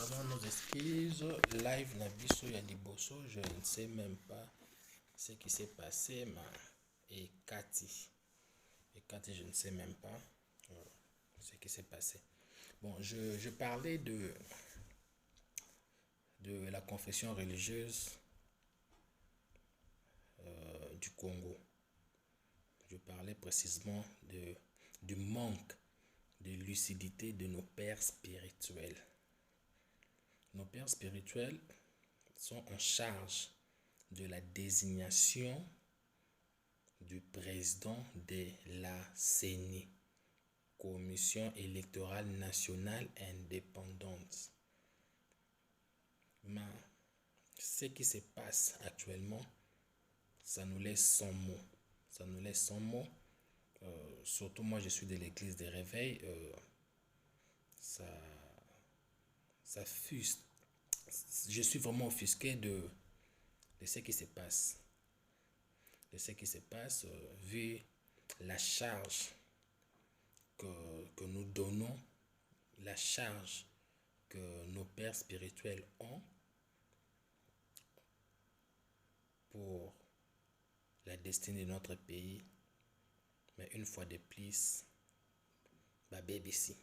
Vraiment nos excuses. Live Nabiso Yaliboso, je ne sais même pas ce qui s'est passé. Et Cathy, je ne sais même pas ce qui s'est passé. Bon, je parlais de la confession religieuse du Congo. Je parlais précisément du manque de lucidité de nos pères spirituels. Nos pères spirituels sont en charge de la désignation du président de la CENI, Commission électorale nationale indépendante. Mais ce qui se passe actuellement, ça nous laisse sans mots. Ça nous laisse sans mots. Surtout moi, je suis de l'église des réveils. Ça fuse. Je suis vraiment offusqué de ce qui se passe. De ce qui se passe, vu la charge que nous donnons, la charge que nos pères spirituels ont pour la destinée de notre pays. Mais une fois de plus, ma BBC.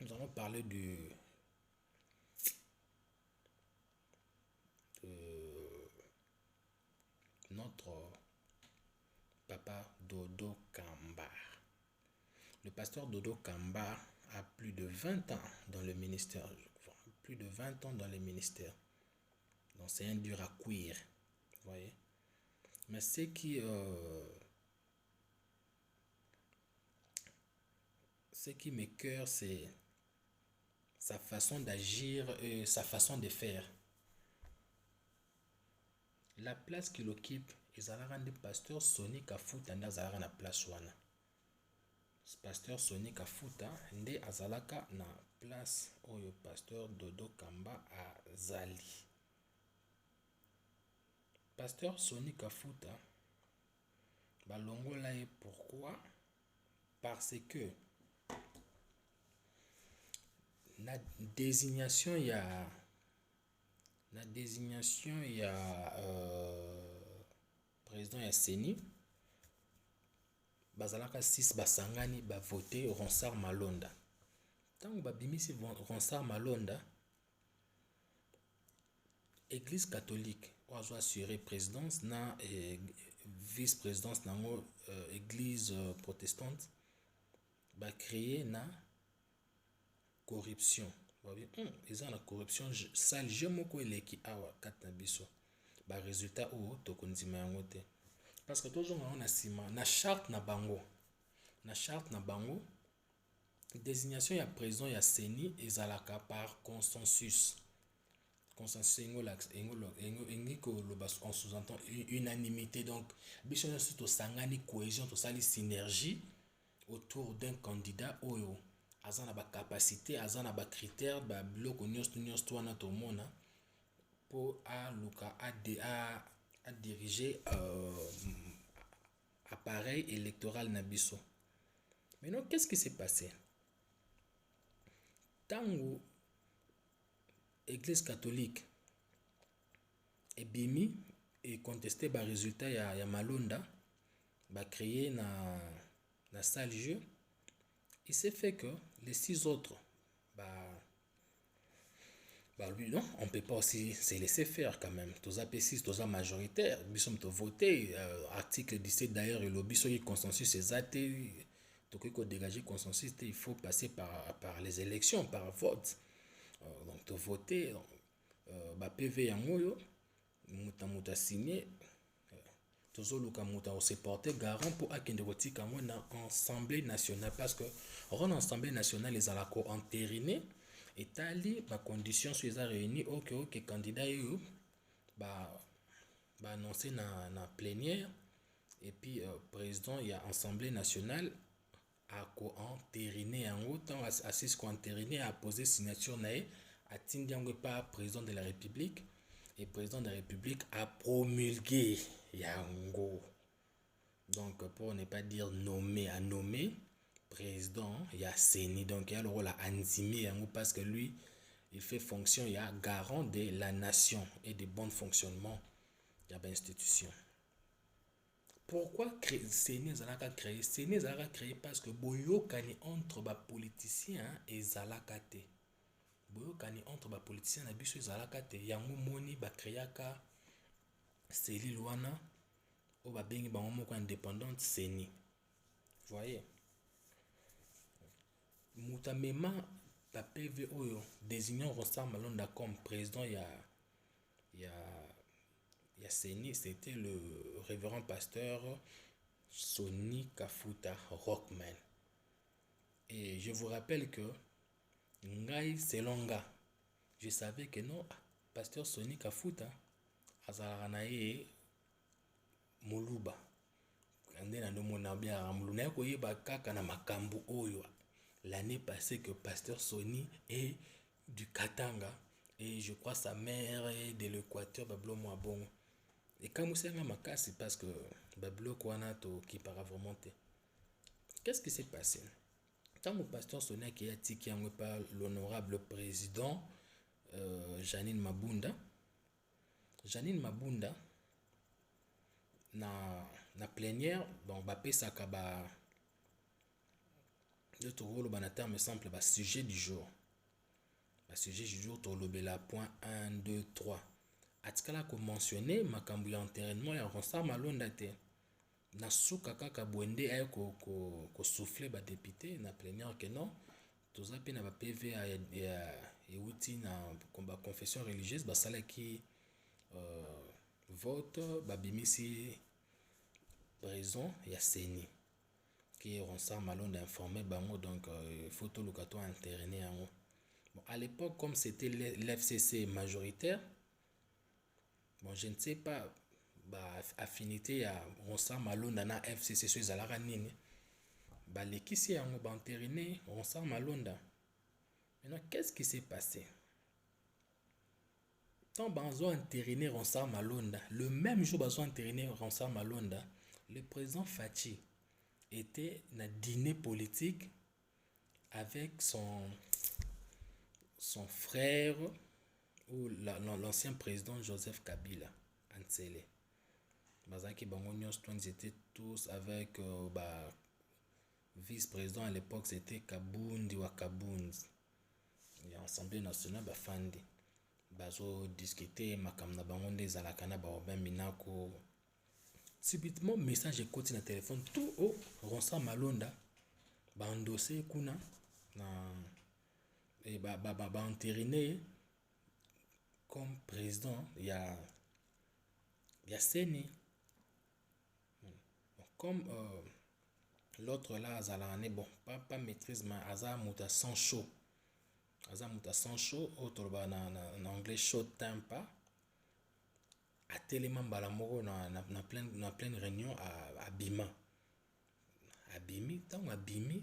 Nous allons parler de notre papa Dodo Kamba. Le pasteur Dodo Kamba a plus de 20 ans dans le ministère. Plus de 20 ans dans le ministère. Donc c'est un dur à cuire. Vous voyez. Mais ce qui m'écoeure, c'est sa façon d'agir et sa façon de faire. La place qu'il occupe, ils allaient de pasteur Sonny Kafuta nde azalaka na place wana. Pasteur Sonny Kafuta nde azalaka na place oyo pasteur Dodo Kamba azali. Pasteur Sonny Kafuta balongola ye pourquoi? Parce que la désignation il y a président ya CENI bazalaka 6 basangani ba voter Ronsard Malonda. Tango babimisi Ronsard Malonda, Église catholique ozo assurer présidence na vice-présidence nango église protestante ba créer na corruption. Ils ont la corruption sale je moko eleki awa kata biso. Ba résultat ou tokondima yango te. Parce que toujours on a sima na charte na bango. Désignation ya président ya CENI ezalaka par consensus. Consensus en sous-entend unanimité. Donc biso nyonso to sangani cohésion, to sali synergie autour d'un candidat oyo azana ba capacité, azana ba critères, ba biloko nyonso to wana to mona pour à diriger appareil électoral nabiso. Maintenant, qu'est-ce qui s'est passé? Tango Église catholique et bimi et contesté par résultat ya Malonda ba créé na salle jeu. Il s'est fait que les 6 autres lui non, on peut pas aussi se laisser faire quand même. Tous AP6, tous majoritaire, nous sommes voté article 17 d'ailleurs et lobby sur le consensus c'est athée. Donc il faut dégager consensus, il faut passer par les élections, par vote. Donc tu voter PV yango muta signé tozoluka muta o se porter garant pour akende kotika ngo na assemblée nationale parce que en assemblée nationale les ala ko entériné et tali ba conditions sur les réunis OK candidat yo annoncé na plénière et puis président il y a assemblée nationale a ko entériné yango tant assis ko entériné a posé signature nae a tindi yango pas président de la République et président de la République a promulgué yango. Donc pour ne pas dire nommé, a nommé président, il y a Seni, donc il y a le rôle à animer parce que lui, il fait fonction, il y a garant de la nation et du bon fonctionnement de l'institution. Pourquoi Seni Zalaka créé? Seni Zalaka créé parce que boyokani entre les politiciens et Zalaka te. Boyokani entre les politiciens et biso Zalaka te. Yango moni ba créaka Seli Luana ou ba bengi ba moko indépendante Seni. Voyez? Moutamema la PV Oyo désignant Ronsard Malonda comme président il y a Seni, c'était le révérend pasteur Sonny Kafuta Rockman. Et je vous rappelle que Ngai Selonga, je savais que non, pasteur Sonny Kafuta Azaranae Moluba. Kande na nomona bien Ramluna ko yeba kaka na makambu oyo. L'année passée que pasteur Sonny est du Katanga et je crois sa mère est de l'Équateur, bablo moi bon. Et quand c'est un makasi parce que bablo kwanato qui para vraiment. Qu'est-ce qui s'est passé? Tant que pasteur Sonny qui a tiki par l'honorable président Janine Mabunda. Janine Mabunda na plénière donc bapé sakaba notre rôle dans terme simple bah sujet du jour. Le sujet du jour tolobela point 1 2 3. Atikala ko mentionné makambu ya enterrement ya Ronsard Malonda te. Na suka kaka bwende ay ko souffler ba député na plénière que non. Toza pe na ba PV ya euti na combat confession religieuse ba sala ki vote ba bimisi prison ya Seni qui Ronsard Malonda informé bango donc il faut tout le cato interné en haut. Bon, à l'époque, comme c'était l'FCC majoritaire, bon, je ne sais pas, bah, affinité à Ronsard Malonda na FCC sur Zalara Nini, bah, les qui s'y ont entériné Ronsard Malonda. Maintenant, qu'est-ce qui s'est passé? Tant qu'ils ont entériné Ronsard Malonda, le même jour qu'ils ont entériné Ronsard Malonda, le président Fachi était dans un dîner politique avec son frère ou l'ancien président Joseph Kabila Ansele. Bazaki Bangonios, ils étaient tous avec vice-président à l'époque, c'était Kabundi ou Kabundi. L'Assemblée nationale Bafandi. Bazo discuter makamna bangonde zalakana ba Robin Minako. Subitement message écoute na téléphone tout au Ronsard Malonda ba endossé kuna na et entériné comme président il y a Seni. Comme l'autre là Zalane bon pas maîtrise mais Aza muta sans chaud. Aza muta sans chaud autre ba en anglais chaud tempa. A tellement balamoko na pleine réunion à Bima. Abimi tant Abimi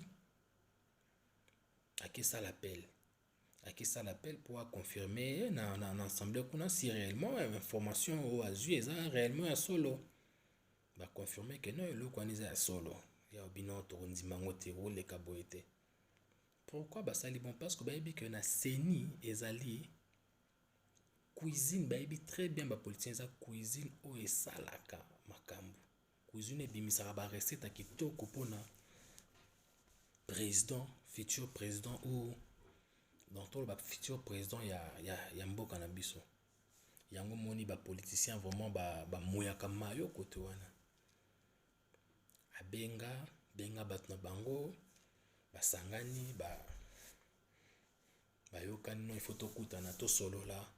à qui ça l'appelle? À qui ça l'appelle pour confirmer dans l'assemblée qu'on a si réellement information au azu et ça réellement à solo. Bah confirmer que non le qu'on est à solo. Il y a bino torundi mangote ou les kaboete. Pourquoi bah ça bon parce que bah il que na Seni ezali cuisine bah il très bien bah politicien ça cuisine o et salaka makambu. Cuisine et bimisara ba recette qui kitoko pona président futur président ou dans tout le futur président il y a mboka na biso yango moni ba politicien vraiment ba moyaka mayo kote wana benga bat na bango basangani yokani non il faut to kuta na to solo là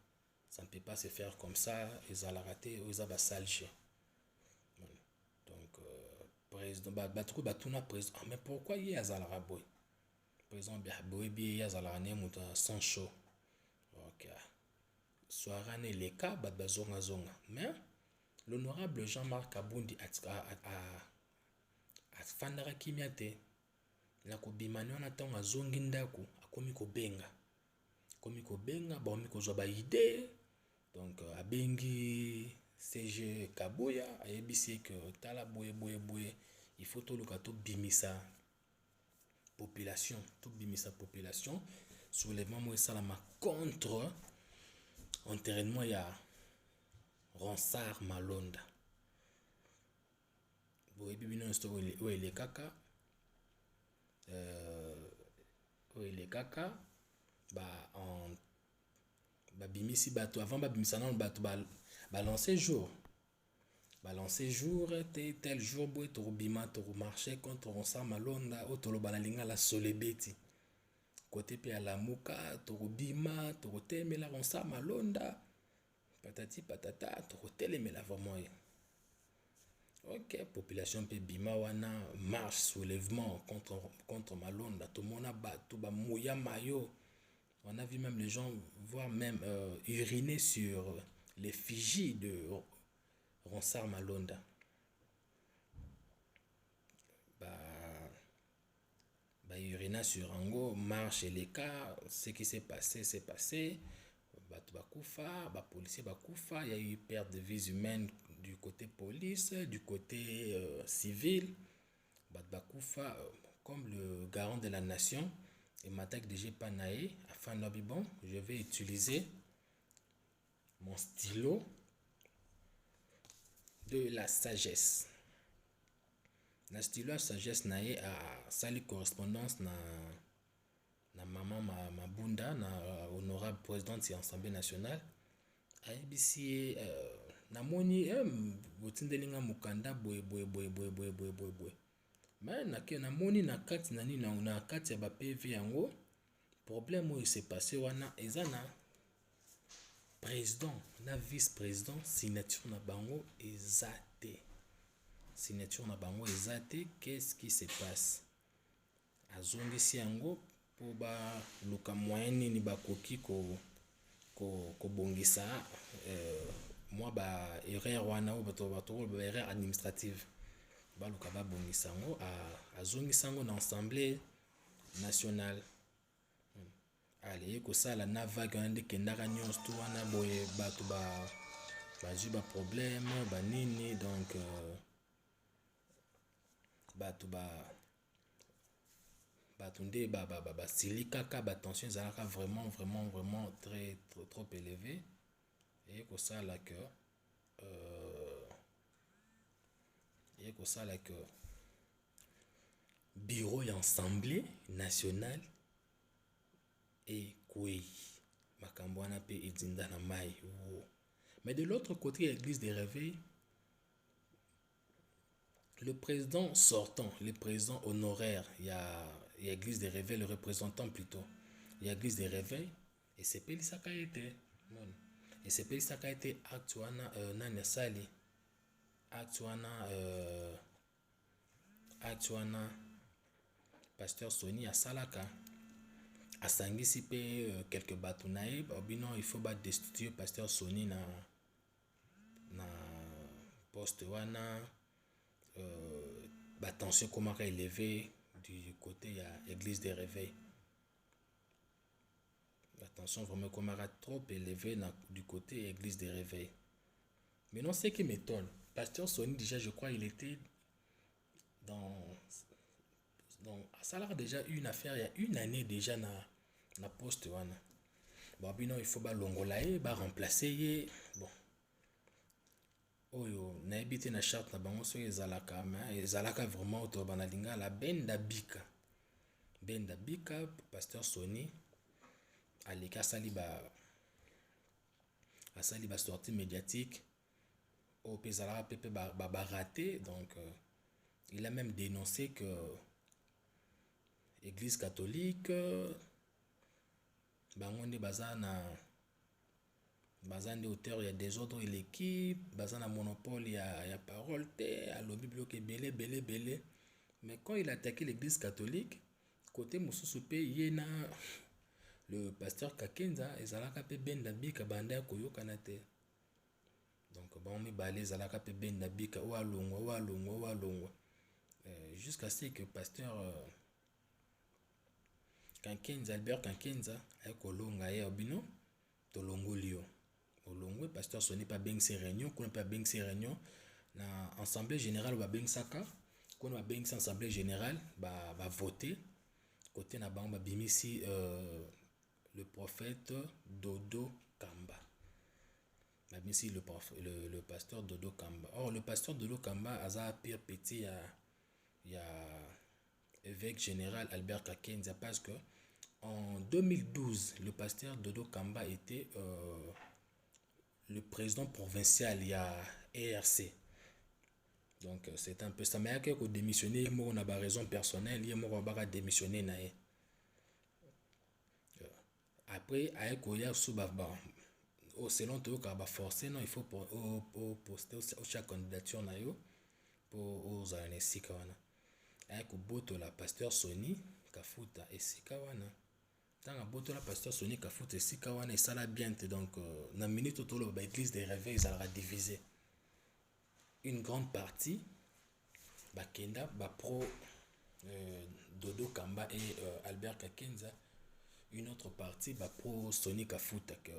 ça ne peut pas se faire comme ça ils ont raté ils ont salché donc président trop batuna président mais pourquoi il y a Zalara boy président boy bi ya Zalara ne muta sans chaud OK soirée ne les cas bazonga zonga mais l'honorable Jean-Marc Kabundi a fandara kimia te na kobimani wana ntango azongi ndako akomi kobenga bakomi kozwa ba idée donc abengi CG Kabuya ayebisi que tala boye il faut toluka to bimisa population, tout bimisa population, soulèvement moi ça la ma contre enterrement ya Ronsard Malonda. Bon, et puis bino story où il est kaka, où il est kaka, bah en bah bimisi bateau avant bah bimisa non bateau bah lancer jour. Balancer jour, tel jour, boy, tu bima, tu marché contre Ronsard Malonda, ou tu banalinga la solebeti. Côté pe à la muka, tu bima, tu teme la Ronsard Malonda, patati patata, tu teme la vraiment. Ok, population pe bima wana, marche, soulèvement contre Malonda, tout le monde a battu, ba mouya mayo. On a vu même les gens, voire même uriner sur l'effigie de Ronsard Malonda. Bah, urina sur Ango, marche et les cas, ce qui s'est passé, c'est passé. Bah, Koufa, bah, policier Koufa, il y a eu perte de vies humaines du côté police, du côté civil. Bah, Koufa, comme le garant de la nation, et m'attaque de Panaé, afin de bon, je vais utiliser mon stylo de la sagesse. Na stylo de sagesse nae a sali correspondance na maman Mabunda na honorable présidente de l'Assemblée nationale. ABC na moni botindelinga mukanda boy. Mais na moni na kati na ni na kati ya ba PV yango problème où il s'est passé wana ezana président na vice-président signature na bango ezate. Signature na bango ezate, qu'est-ce qui se passe? Azongisi yango po ba luka moyen nini bakoki ko bongisa moi ba erreur wana ou ba erreur administrative ba luka ba bongisa yango azongisa yango na assemblée nationale. Allez ko sala na vague ande kendaka nyonso tu wana boye bato ba ju ba problème ba nini donc bato nde sili kaka ba tension ezalaka vraiment très trop élevé et ko sala que bureau et assemblée nationale et kwei makambo wana pe edinda na mai. Mais de l'autre côté l'église des réveils, le président sortant, le président honoraire, il y a l'église des réveils, le représentant plutôt, il y a l'église des réveils, et c'est Peli Sakaete. Et c'est Peli Sakaete, actuana nani sali, actuana pasteur Sony à Salaka, à Sangisi pe quelques batunaï, bino il faut destituer pasteur Sony na poste wana. La tension commence à élever du côté de l'église des réveils. La tension vraiment commence à trop élever du côté de l'église des réveils. Mais non, ce qui m'étonne, pasteur Sony déjà, je crois, il était ça a déjà eu une affaire il y a une année déjà na poste wana. Bon, il faut l'ongolaye, remplacer. Bon. Oyo na ebité na charte na bango so ezalaka mais ezalaka vraiment auto banalinga la benda bika pasteur Sony alika sali ba sortie médiatique au pezala pepe ba raté donc il a même dénoncé que église catholique bango nde bazan de auteur, il y a des autres et l'équipe, bazan a monopole, il y a parole, à l'objet bloqué belé. Mais quand il a attaqué l'église catholique, côté Moussousoupe, il y a le pasteur Kakenza, et Zalaka pe benda bika banda koyo kanate. Donc, bon, me balé Zalaka pe benda bika, ou alongo. Jusqu'à ce que pasteur Kakenza, Albert Kakenza, a kolonga ya obino, tolongo lio. Olongwe pasteur Sony pas bien ces réunions, qu'on pas bien ces réunions na assemblée générale ba bien saka, qu'on va bien assemblée générale va voter côté na bango babimisi le prophète Dodo Kamba. Babimisi le pasteur Dodo Kamba. Or le pasteur Dodo Kamba aza pire petit ya évêque général Albert Kakenza, parce que en 2012 le pasteur Dodo Kamba était le président provincial, il y a ERC. Donc c'est un peu ça. Mais il y a démissionner, moi on a pas raison personnelle, il y a moi on va démissionner naé. Après avec Oya Souba, selon toi quand va forcer non, il faut poster chaque candidature na yo pour aux années sikawana. Avec boto la pasteur Sony Kafuta et sikawana. Tant boto la pasteur Sony Kafuta et sikawana et ça la bien, donc na minute tout le église des réveils ça sera divisé. Une grande partie Bakenda pro Dodo Kamba et Albert Kakenza, une autre partie pro Sony Kafuta que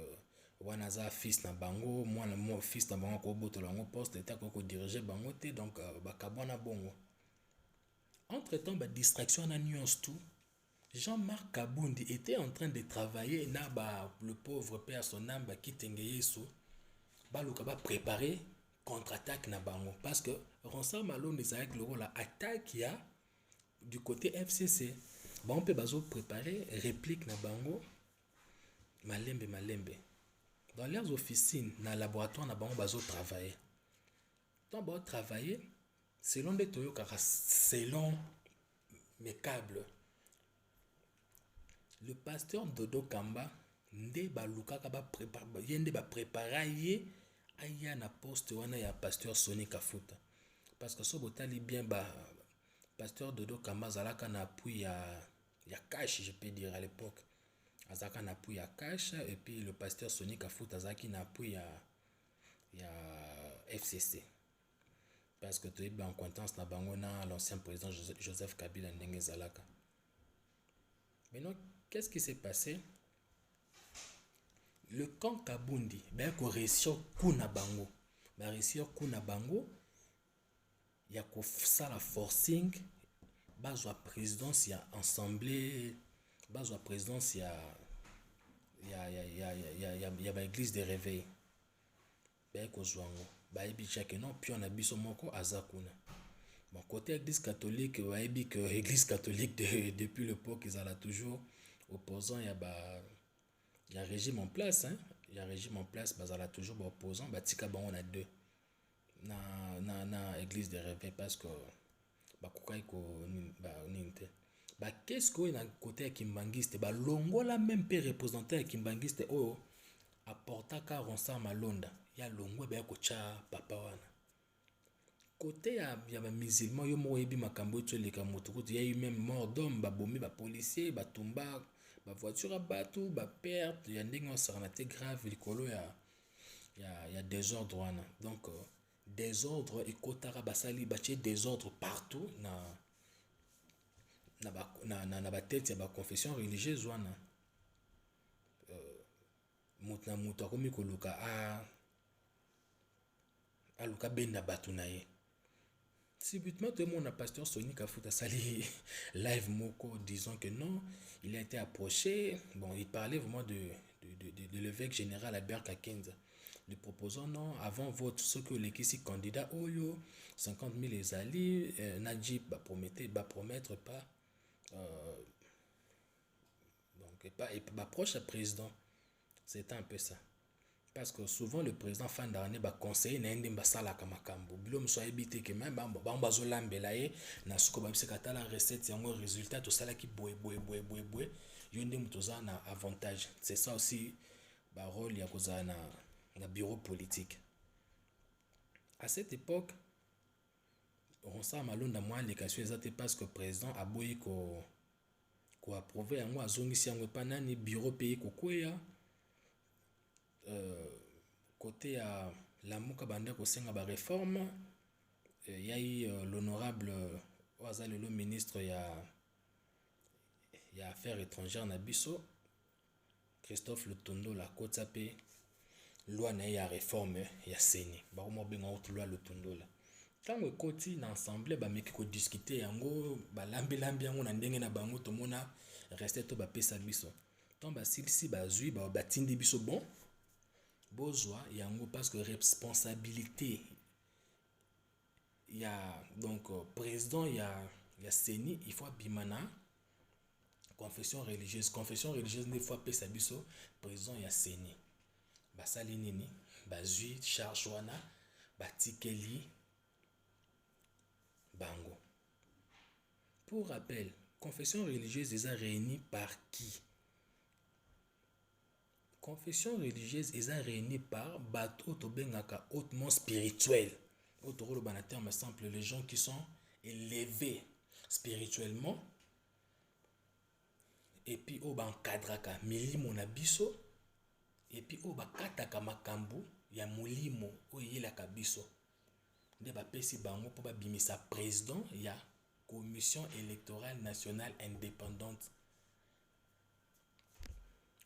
wanaza fils na bango, moi mon fils na bango ko boto lango poste eta ko diriger bango te, donc bakabona bongo. Entre temps distraction na nuance tout. Jean-Marc Kabundi était en train de travailler na le pauvre père son âme qui tengeyeso baluka ba préparer contre-attaque na bango, parce que Ronsard Malone est avec le rôle attaque ya du côté FCC. Bon peut bazo préparer réplique na bango malembe dans leurs officines na laboratoire na bango bazo travailler. Donc bazo travailler selon des toyo kaka selon mes câbles. Le pasteur Dodo Kamba nde baluka ka ba préparer yende ba préparer aya na poste wana ya pasteur Sony Kafuta, parce que so botali bien pasteur Dodo Kamba zalaka na appui ya cash, je peux dire à l'époque azaka na appui ya cash, et puis le pasteur Sony Kafuta zaki na appui ya FCC, parce que tu es en contact na bango na l'ancien président Joseph Kabila ndenge zalaka. Maintenant qu'est-ce qui s'est passé? Le camp Kabundi ko réussir kuna bango, ba réussir kuna bango ya ko sala forcing bazwa présidence ya assemblée, bazwa présidence ya ba église de réveil ko zwango ba ebi chaque non puis on a biso moko azakuna. Bon côté église catholique ba ebi que église catholique depuis l'époque ils allaient toujours opposant ya régime en place, hein. Il y a régime en place, bazala toujours opposant, tika on a deux na église de réveil, parce que bakukai ko ninte qu'est-ce que na côté kimbangiste longola même pe représentant kimbangiste o apporta ka Ronsard Malonda ya longo ko cha papa wana côté ya ba musulman yo mo yebi makambo to leka motukutu, ya eu même mort d'homme, bomi policier tumba voiture à bateau, perte, il y a une sarnate grave, il y a désordre wana. Donc désordre et kotara basali bache désordre partout na tête ya ba confession religieuse wana. Mutna mutu akomi koluka aluka benda batu na ye. Subitement, tout le monde a pasteur Sony Kafuta sali live moko disant que non, il a été approché. Bon, il parlait vraiment de l'évêque général Albert Kakenza. Lui proposant non, avant vote, ceux que les ici candidats, Oyo, 50 000 les alliés, Najib va promettre pas, donc pas proche à président. C'était un peu ça. Parce que souvent le président fin d'année va conseiller na ende mbasala kamakambo bilo mso ebité que même bamba zo lambela ye na suko ba biseka la recette yango résultat to sala ki boy yonde mutoza na avantage. C'est ça aussi ba rôle ya koza na bureau politique. À cette époque Ronsard Malonda moi les cas exact, parce que président a boyi ko approuver yango azongisi yango pa nani bureau pays kokoya. Côté à la mouka banda ko senga ba réforme, il y a eu l'honorable le ministre ya affaires étrangères na biso Christophe Lutondo la kota pe loi na ya réforme ya seni ba mo benga autre loi Lutondo la Tant que koti na ensemble ba meki ko discuter yango ba lambi yango na ndenge na bango to mona rester to ba pesa biso. Tant ba silisi ba zui ba batindi biso bon bozwa yango parce que responsabilité il y a donc président il y a CENI il faut bimana confession religieuse ne fois pesa biso président il y a CENI basali nini bazui charge wana batikeli bango. Pour rappel, confession religieuse est réunie par qui? Confession religieuse est réunie par bateau tobengaka hautement spirituel. Autour de terme simple, les gens qui sont élevés spirituellement et puis au bankadraka milimo na biso et puis au bakataka makambu ya mulimo o yelaka biso. Nde bapesi bango po babimisa président ya commission électorale nationale indépendante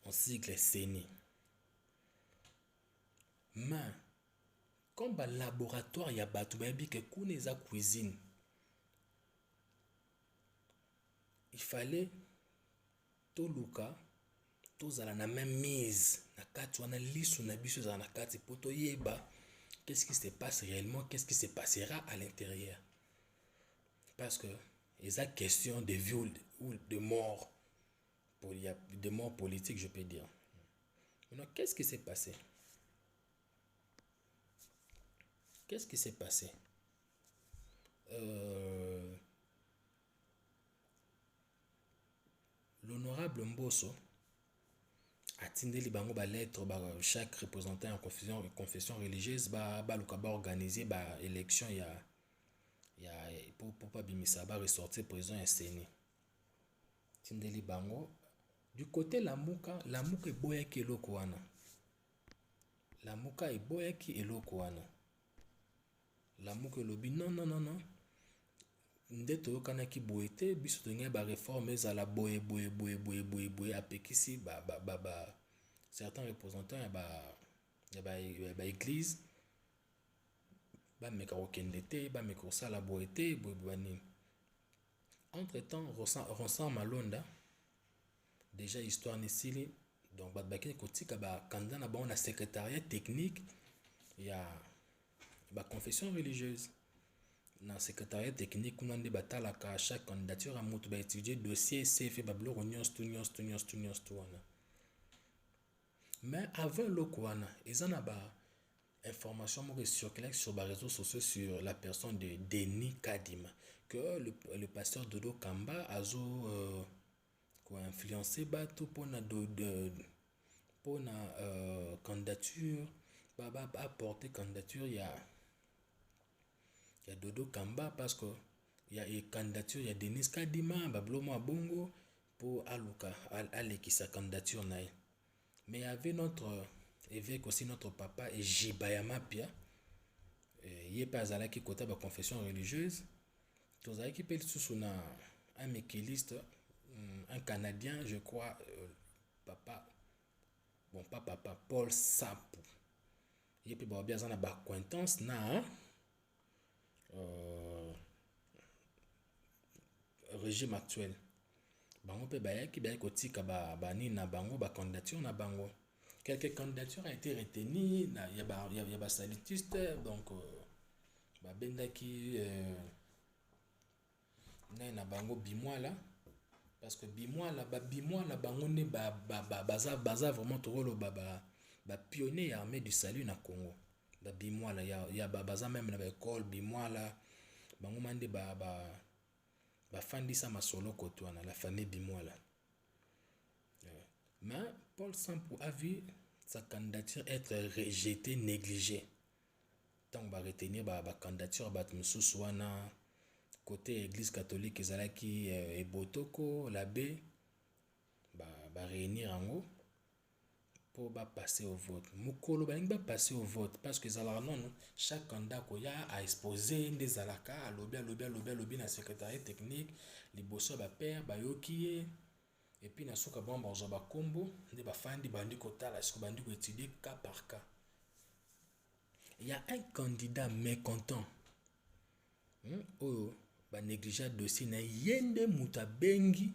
en sigle CENI. Mais comme ba laboratoire ya bato bayebi ke kuna eza cuisine, il fallait toluka tozala na même mise na kati wana lisu na biso ezala na kati po toyeba qu'est-ce qui se passe réellement, qu'est-ce qui se passera à l'intérieur. Parce que il y a question de vie ou de mort, de mort politique, je peux dire. Maintenant, qu'est-ce qui s'est passé? Qu'est-ce qui s'est passé? L'honorable Mbosso a tindeli bango ba lettre ba chaque représentant en confession religieuse ba organiser ba élection ya pour pas bimisa ba ressortir président ya CENI. Tindeli bango du côté Lamuka eboyaki eloko wana. Lamuka eboyaki eloko wana. Lamuka elobi non. Nde toyokanaki boye te biso tolingai ba réforme ezala boye apekisi ba certains représentants ya ba église ba meka kokende te ba meka kosala boye te boye nini. Entre temps Ronsard Malonda déjà histoire nisili donc bat bakini kotika ba candidat na bango na secrétariat technique ya ba confession religieuse. Dans le secrétariat technique, on a débattu à chaque candidature à moto ba étudier dossier CF ba blog tout. Mais avant le kwana, ils en a ba information mo circulait sur les réseaux sociaux sur la personne de Denis Kadima que le pasteur Dodo Kamba a quoi influencé ba tout pour na candidature ba apporter candidature il y a Dodo Kamba parce que il y a une candidature, il y a Denis Kadima, Bablomo Abongo pour Aluka, Aleki sa candidature naï. Mais il y avait notre évêque aussi, notre papa, et Jibayama Pia. Il n'y a pas à qui côté de la confession religieuse. Tous les qui pèlent sous un méquiliste, un Canadien, je crois, papa, bon, pas papa, Paul Sapou. Il y a bien une acquaintance, na. Régime actuel bango pe bayaki kotika ba ni na bango ba candidature na bango quelques candidatures a été retenues na ya ba salutiste donc ba bendaki na bango bimwala parce que bimwala bango ne baza vraiment tolo ba pionnier armée du salut na Congo ba bimwala ya baza même na ba école bimwala bango mande bafandisa masolo koto wana la famille bimwala. Mais Paul Sampou a vu sa candidature être rejetée, négligée. Tant va retenir ba candidature bat mususu wana côté église catholique ezalaki ebotoko l'abbé ba réunir ango pour passer au vote. Mukolo ba passer au vote parce que zala non chaque candidat koya a exposé des alaka lobby na secrétariat technique liboso ba père ba yoki et puis na soka bon ba ba kombo nde ba fandi bandi kotala est-ce que bandi ko étudier cas par cas. Il y a un candidat mécontent oyo ba négliger dossier na yende muta bengi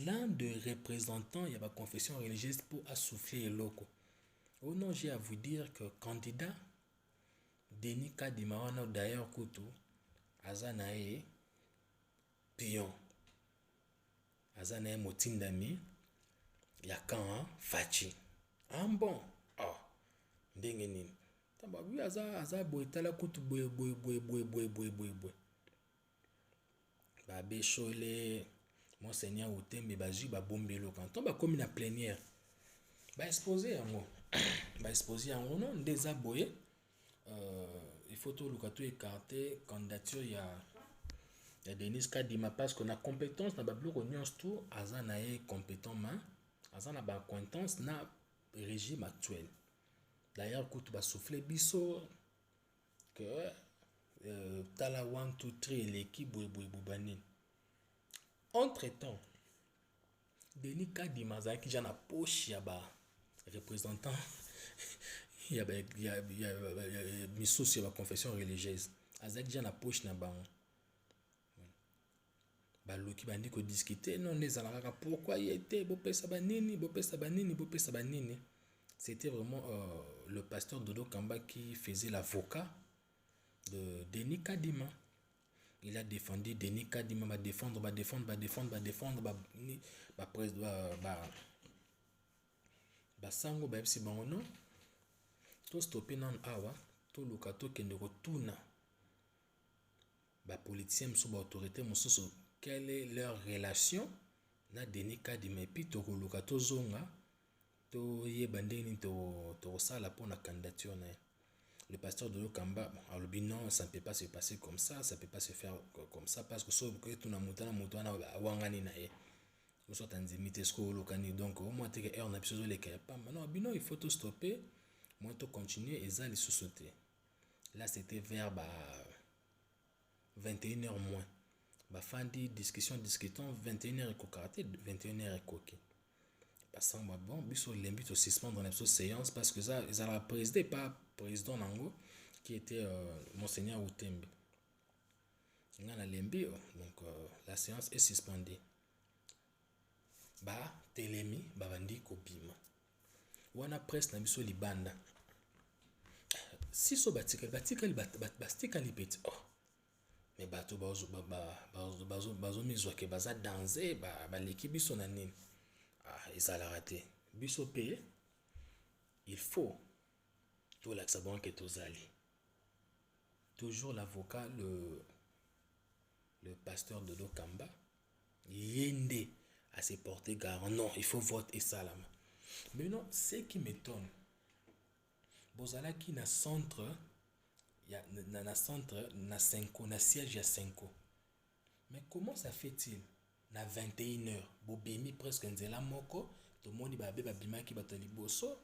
l'un de représentants, il y a la confession religieuse pour assouffler l'oko. Oh non, j'ai à vous dire que candidat Denis Kadima wana d'ailleurs kutu azanae pion azanae motindami ya kan fachi. Ah bon, ah ndenge nini. Tamba bi aza boy tala kutu boy. Ba bechole Monseigneur Utembe bazu ba bombelo quand on ba comme na plénière. Ba exposer yango. Ba exposer yango non des aboyés. Il faut tout le écarter candidature il y a Denis Kadima parce qu'on a compétence na ba bloc nyons tout azana e compétent man azana ba compétence na régime actuel. D'ailleurs quand tu vas souffler biso que tala 1 2 3 l'équipe boubani. Entre-temps Denis Kadima qui j'en a poche ya ba représentant il y a miso sur la confession religieuse azaki j'en a poche na ba baloki bandi ko discuter non les alaka pourquoi il était bopesa banini. C'était vraiment le pasteur Dodo Kamba qui faisait l'avocat de Denis Kadima. Il a défendu Denis Kadima, va défendre sango ba epsi bango non to stopper nan awa to lukato kende rotuna ba politicien mso ba autorité mso quelle est leur relation na Denis Kadima et puis to lukato zonga to yeba ndeni to sala pour la candidature na le pasteur de Lokamba alobi non ça ne peut pas se passer comme ça peut pas se faire comme ça parce que sauf que tout na mutana wangani na e nous sommes en limite sko lokani donc au moins que heure na biso les pas non bino il faut tout stopper moi to continuer et ça les sous-sauter là c'était vers 21h moins ba fandi discussion 21h et kokaraté 21h et koké passant bon biso lembi to suspendre dans la séance parce que ça ils a présidé pas président nango qui était Monseigneur Utembe ngana lembi donc la séance est suspendue ba telemi ba bandi ko bima wana presse na biso libanda si so batika li petit oh mais bato bazo mizwa ke baza danser ba l'équipe biso na nini ça l'a raté biso pe il faut tout l'axabon que tozali toujours l'avocat le pasteur de Dokamba yende à se porter garant non il faut voter et salam mais non ce qui m'étonne bozala qui na centre ya na centre na 5 na siège ya 5 mais comment ça fait-il na 21h bobemi presque nzela moko to moni ba bima ki batali boso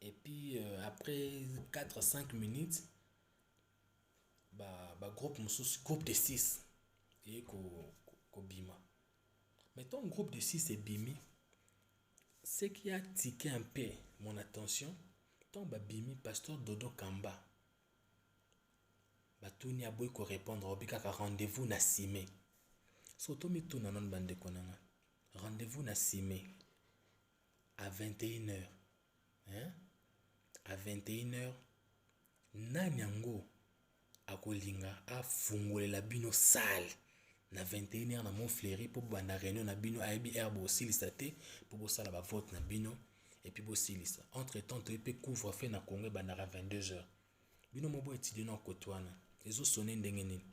et puis après 4-5 minutes groupe de 6 et ko bima mettons un groupe de 6 et bimi ce qui a tiqué un peu mon attention tant bimi pasteur Dodo Kamba batuni aboy ko répondre obika ka rendez-vous na Simé soto mituna non bande konanga rendez-vous na Simé à 21h hein à 21h nanyango akolinga afungolela bino salle na 21h na Montfleury pour banda réunion na bino aibi herbe aussi lisate pour bosala ba vote na bino et puis bosilisa entre temps to pe couvre fait na Congo banda 22h bino mobo étudier na kotwana ezo sonner ndenge nini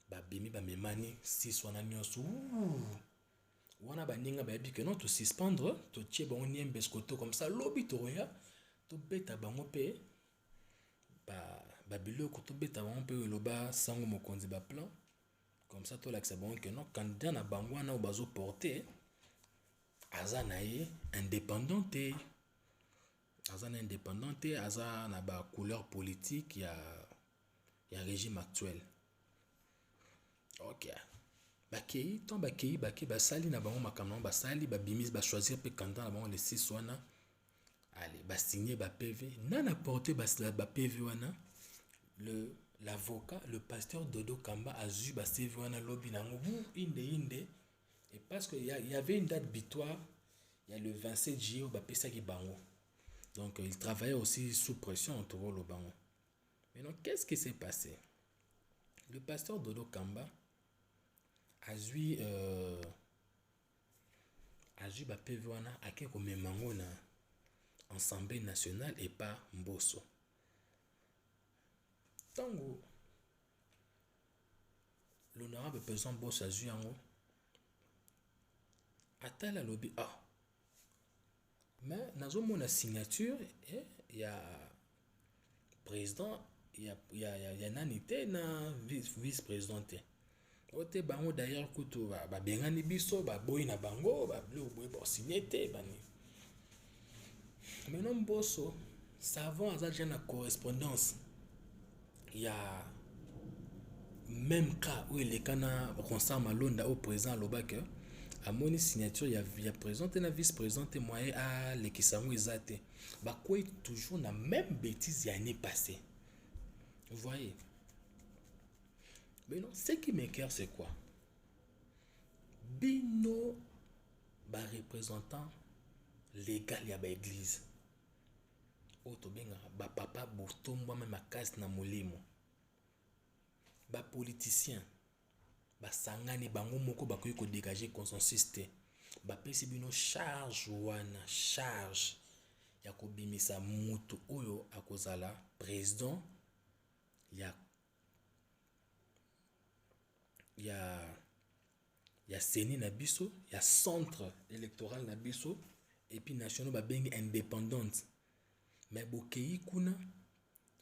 ba bimi ba memani 6 wana nyosu wana baninga ba yebi que non to suspendre to tie ba oniembe skoto comme ça lobi to ya to beta bango pe ba biloko to beta bango pe loba sango mokonzi ba plan comme ça to l'accès bon que non candidat na bango wana o bazo porter azana ye indépendante aza na ba couleur politique ya régime actuel OK bakei basali na bango makambo basali babimis ba choisir pe candidat na bango les 6 wana allez ba signer ba PV nana porter ba PV wana le l'avocat, le pasteur Dodo Kamba a vu bah CV wana lobby nango inde et parce qu'il y avait une date butoir, il y a le 27 juillet au bapesa qui bango. Donc il travaillait aussi sous pression autour le bango. Maintenant, qu'est-ce qui s'est passé? Le pasteur Dodo Kamba a vu ba PV wana ake ko memango na Assemblée nationale et pas Mbosso. Tango l'honorable président Mbosso a vu yango atala lobby mais nazo mona signature il y a président il y a nani te na vice-président te. Ote bango d'ailleurs kutu ba bengani biso ba boyi na bango ba bleu boyi ba signer te bani. Maintenant Mbosso savant aza déjà na correspondance. Il y a même cas où il est kana Constant Malonda au président Lobake a moni signature il y a président et na vice-président et moyen à l'équisango ezate. Ba quoi toujours na même bêtise l'année passée. Vous voyez? Mais non, ce qui m'écoeure c'est quoi? Bino ba représentant légal ya ba église. Oto benga ba papa botomba même ma case na molimo. Ba politicien ba sangani bango moko bakoki ko dégager consensus te. Ba pesi bino charge wana charge ya ko bimisa mutu oyo akozala président ya Seni na biso, ya centre électoral na biso et puis national ba bengi indépendante. Mais bokei kuna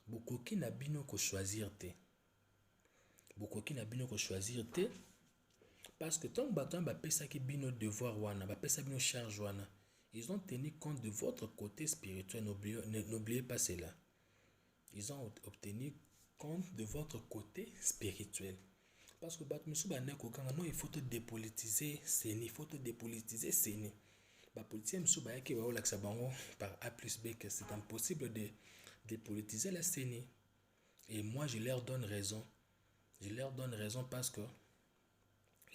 bokoki na bino ko choisir te. Bokoki na bino ko choisir te parce que tant que ba pesa ki bino devoir wana, ba pesa bino charge wana, ils ont tenu compte de votre côté spirituel, n'oubliez pas cela. Ils ont obtenu compte de votre côté spirituel. Parce que non, il faut te dépolitiser Seni, il faut te dépolitiser Seni. Bah politicien par A plus B que c'est impossible de dépolitiser la Seni. Et moi je leur donne raison. Je leur donne raison parce que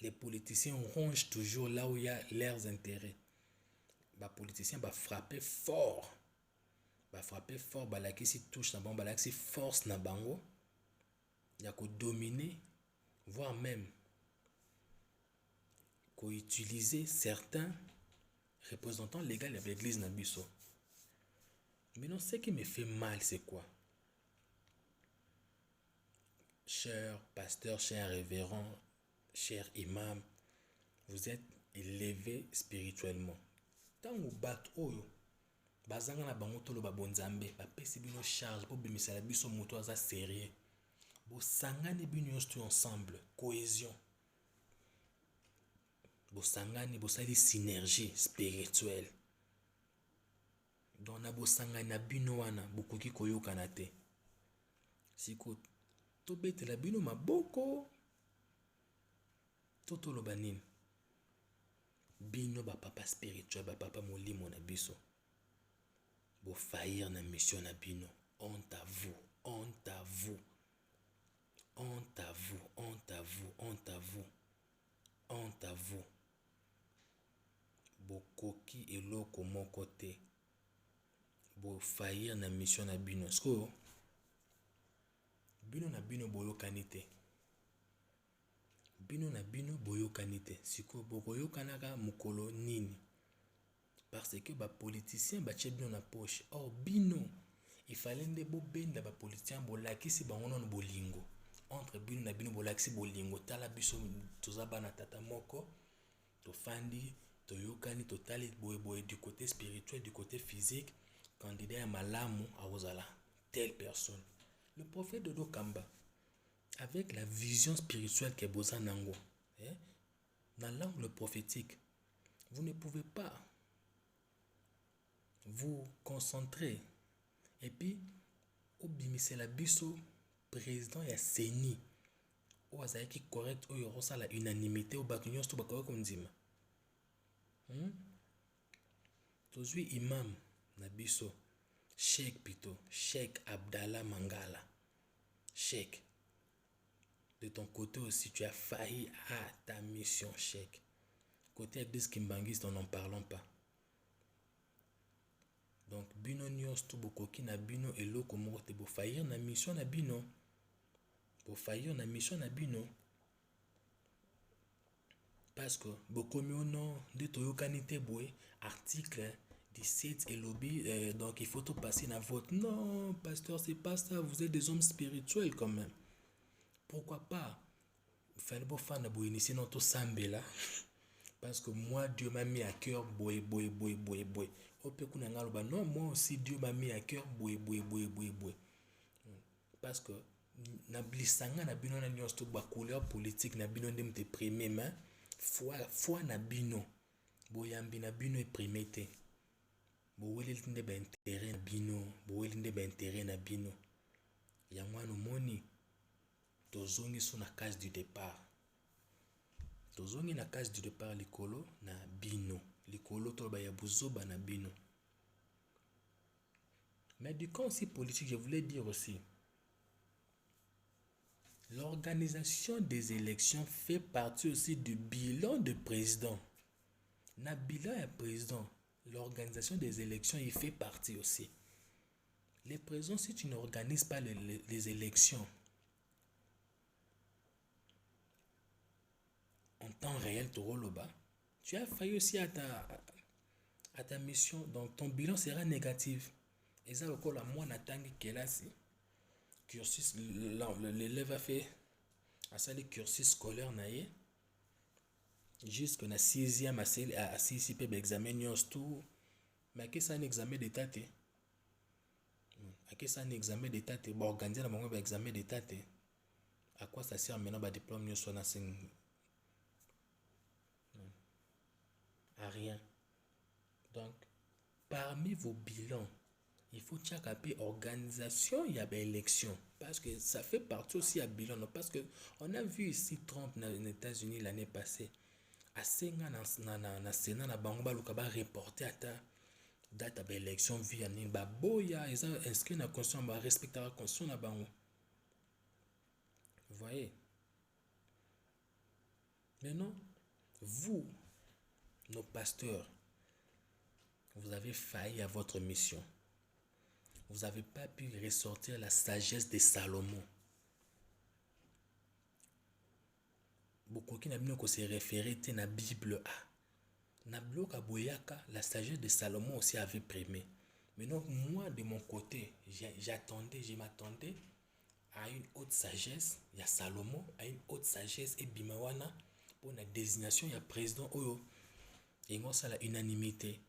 les politiciens rongent toujours là où il y a leurs intérêts. Les politiciens va frapper fort. Si touche na bango, si force na bango. Il y a qu'à dominer, voire même qu'à utiliser certains représentants légaux de l'église Nabiso. Mais non, ce qui me fait mal, c'est quoi? Cher pasteur, cher révérend, cher imam, vous êtes élevé spirituellement. Tant que vous battez, bazanga na bango tolo ba bonzambe, ba pesi bino charge pour bimisa la biso moto aza sérieux. Bo sangani bino yostu ensemble, cohésion. Bo sangani bo sali synergie spirituelle. Donc na bo sangani na bino wana bokoki koyokana te. Siko to betela bino maboko to toloba nini? Bino ba papa spirituel, ba papa molimo na biso. Bo faillir na mission na bino. Honte à vous, honte à vous. Honte à vous, honte à vous, honte à vous. Honte à vous. Bokoki eloko moko te. Bo faillir na mission na bino. Sko bino na bino boyokani te. Bino na bino boyokani te. Siko bokoyokanaka mukolo nini? Parce que ba politicien ba tche bino na poche. Or bino il fallait nde bo benda ba politicien bo lakisi bango non bolingo. Entre bino na bino bo lakisi bolingo tala biso toza bana tata moko to fandi to yokani to tali boye du côté spirituel, du côté physique, candidat ya malamu a ozala telle personne. Le prophète Dodo Kamba avec la vision spirituelle que boza nango, dans l'angle prophétique, vous ne pouvez pas vous concentrer et puis obimise la biso président ya Seni ou azaki correct ou yorosa la unanimité ou batunyo sto bakoko konzima. Tozui imam na biso Sheikh Pito, Sheikh Abdallah Mangala. Sheikh de ton côté aussi, tu as failli à ta mission chèque. Côté église kimbangiste, n'en parlons pas. Donc, bino nyos tu bokoki na bino eloko moko te bo faillir na mission na bino. Bo faillir na mission na bino. Parce que bokomi au nom de toyokani te boye article 17 et lobby donc il faut tout passer na vote. Non, pasteur, c'est pas ça, vous êtes des hommes spirituels quand même. Pourquoi pas? Fallait pas faire na boye initier notre sambela. Parce que moi, Dieu m'a mis à cœur, boy. Non, moi aussi, Dieu m'a mis à cœur, boy. Parce que, na blisanga na bino na nyos to ba couleur politique na bino ndem te premier mais foi na bino. Boyambi na bino e premier te. Bo weli nde ba intérêt na bino, bo weli nde ba intérêt na bino. Ya mwana moni tozongi so na case du départ. Tozongi na case du départ likolo na bino. Likolo to ba ya buzoba na bino. Mais du camp aussi politique, je voulais dire aussi, l'organisation des élections fait partie aussi du bilan de président. Na bilan et président, l'organisation des élections y fait partie aussi. Les présidents, si tu n'organises pas les élections en temps réel, tu as failli aussi à ta mission, donc ton bilan sera négatif. Et ça, encore la moine attendue qu'elle a si cursus, l'élève a fait à ça les cursus scolaires naïe jusqu'à la 6e à 6 p examen tout mais qu'est-ce un examen d'état te qu'est-ce un examen d'état te bon organiser la examen d'état te à quoi ça sert maintenant ba diplôme nyo soit na à rien. Donc parmi vos bilans il faut tchakaper organisation il y a des élections parce que ça fait partie aussi à bilan non? Parce que on a vu ici Trump aux États-Unis l'année passée asenga na Sénat na bango baluka ba reporter ata date ba élection via ni ba boya ils ont inscrit na constitution ba respecter la constitution na bango. Vous voyez? Maintenant vous nos pasteurs vous avez failli à votre mission. Vous n'avez pas pu ressortir la sagesse de Salomon. Beaucoup qui n'ont pas se référer à la Bible. Nabloka Boyaka, la sagesse de Salomon aussi avait primé. Mais donc, moi, de mon côté, je m'attendais à une haute sagesse. Il y a Salomon, à une haute sagesse et Bimawana pour la désignation, il y a président Oyo. Et moi, ça, la unanimité.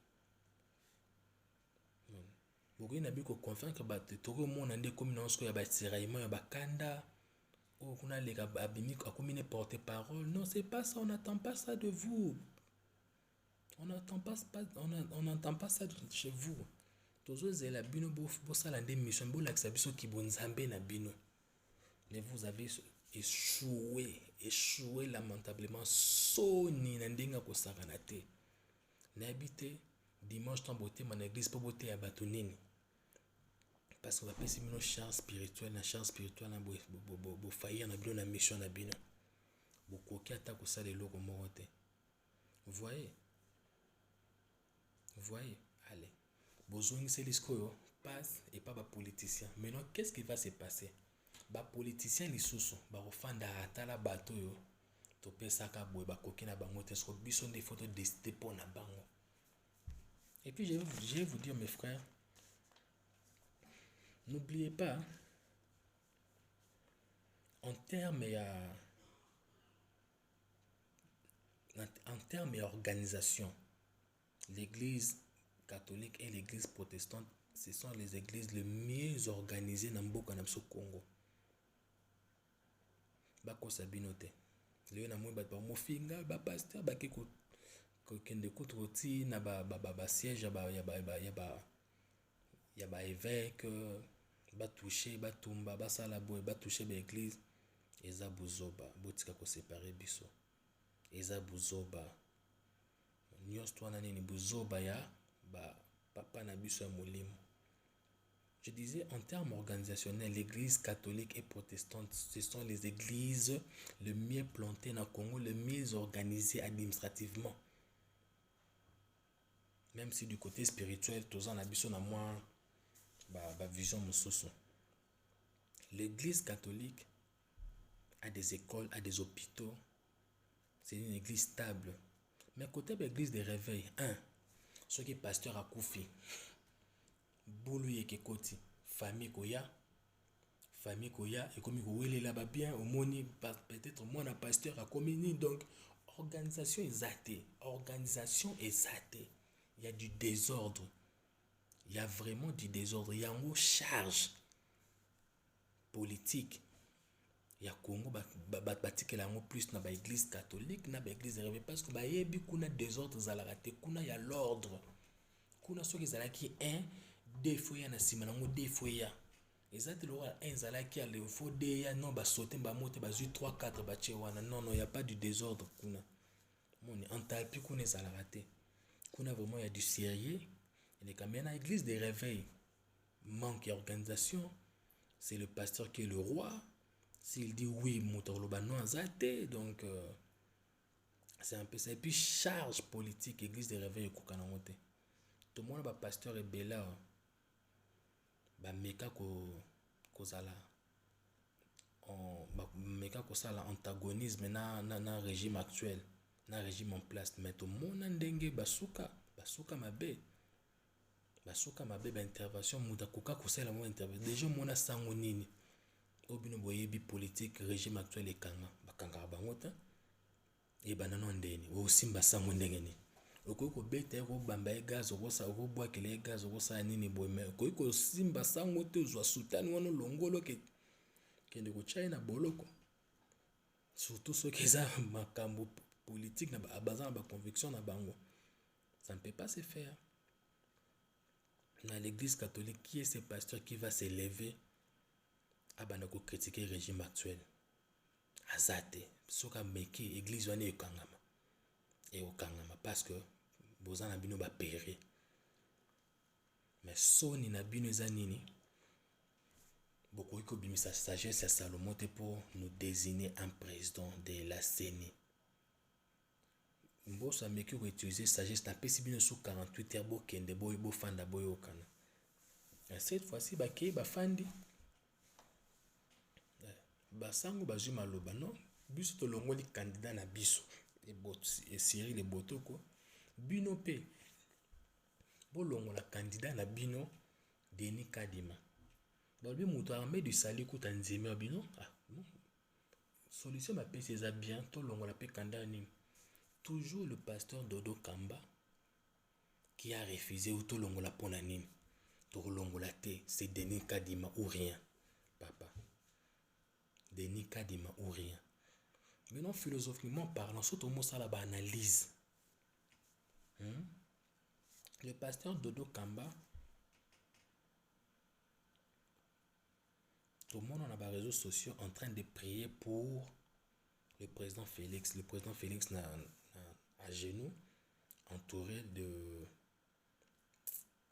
Beaucoup n'a pu convaincre que tout le monde a des communautés qui ont tiraillement, il y a Kanda, ou qu'on a les abimi, comme une porte-parole. Non, c'est pas ça, on n'attend pas ça de vous. On n'entend pas ça de chez vous. Toujours la bino bo sala des missions, bo la biso ki bonzambe na bino. Mais vous avez échoué lamentablement. Soni na ndenga ko sakanate. Na habité dimanche temps beauté mon église pour beauté ya batonini. Parce qu'on va passer une charge spirituelle, na charge spirituelle na bo faillir na bino na mission na bino. Bo koki ata ko sala loko morote. Vous voyez? Vous voyez? Allez. Besoin c'est l'iscoyo passe et pas politicien. Maintenant, qu'est-ce qui va se passer? Ba politicien les sous ba refanda atala bato yo. To pesaka boy ba kokina bango te so biso des photos décider pour na bango. Et puis je vais vous dire mes frères, n'oubliez pas en termes d'organisation, l'église catholique et l'église protestante, ce sont les églises les mieux organisées dans mboka na biso Congo. Bako sabinote. Le na mwe ba mofinga ba pasteur ba kiko kende kotroti na ba siège ya ba évêque ba toucher ba tumba ba sala boy ba toucher ba église eza buzoba botika ko séparer biso. Eza buzoba. Nyos twana nini buzoba ya ba papa na biso ya molimo. Je disais, en termes organisationnels, l'église catholique et protestante, ce sont les églises le mieux plantées dans le Congo, le mieux organisées administrativement. Même si du côté spirituel, tous en habitant à moi, vision moussoso. L'église catholique a des écoles, a des hôpitaux. C'est une église stable. Mais côté de l'église de réveil, ceux qui pasteur à Koufi, Boulou et Kekoti, famille Koya, et comme il là-bas bien, au moni, peut-être moi, un pasteur à commune, donc organisation est athée. Organisation est athée. Il y a du désordre. Il y a vraiment du désordre. Il y a une charge politique. Il y a Congo, batikela yango plus na ba église catholique, na ba église réveil parce que ba yebi kuna désordre zalarate, kuna ya l'ordre. Kuna soki zalaki 1, 2 fois ya na sima nango 2 fois ya. Exact le roi 1 zalaki il faut 2 ya non ba sauter ba monter ba 3 4 ba che wana. Non non, il y a pas du désordre kuna. Moni entalpi kuna zalarate. Kuna vraiment il y a du sérieux. Et les caméras église des réveils manque d'organisation. C'est le pasteur qui est le roi. S'il dit oui, Moutoroubano Azate, donc c'est un peu ça. Et puis charge politique, église des réveils au Koukanangote. Tout le monde va pasteur et bella, bah meka ko zala, meka ko sala antagonisme na régime actuel, na régime en place. Mais tout le monde ndenge basuka mabe. Basuka mabe ba intervention muta koka ko sala mo intervention. Déjà mona sango nini. Obino boyebi politique régime actuel ekanga bakanga bango ta e banano ndeni o simba sango ndenge ni okoko beta ko bamba e gaz ko sa ko bwa kele gaz ko sa nini boy me ko simba sango te zwa sultani wono longolo kende ko China boloko surtout ceux qui za makambo politique na bazana ba conviction na bango, ça ne peut pas se faire. Dans l'église catholique, qui est ce pasteur qui va se lever abanako critiquer le régime actuel? Azate soka meki église wana ekangama et okangama parce que bozana bino ba péré. Mais soni na bino eza nini bokoki kobimisa sagesse ya Salomon te pour nous désigner un président de la CENI. Mboso ameki ko utiliser sagesse na pesi bino sous 48 heures bokende bo fanda boyo kana. Cette fois-ci bakei ba fandi basango bazwi maloba non biso tolongoli candidat na biso et Cyril le Botoko bino pe bolongola candidat na bino Denis Kadima balobi muto armé du sali kuta nzeme bino non solution ma pesi eza bien tolongola pe candidat nini toujours le pasteur Dodo Kamba qui a refusé ou tolongola pona nini tolongola te c'est Denis Kadima ou rien papa. Denis Kadima ou rien. Maintenant, philosophiquement parlant, surtout ça la analyse. Le pasteur Dodo Kamba, tout le monde a les réseaux sociaux en train de prier pour le président Félix. Le président Félix à genoux, entouré de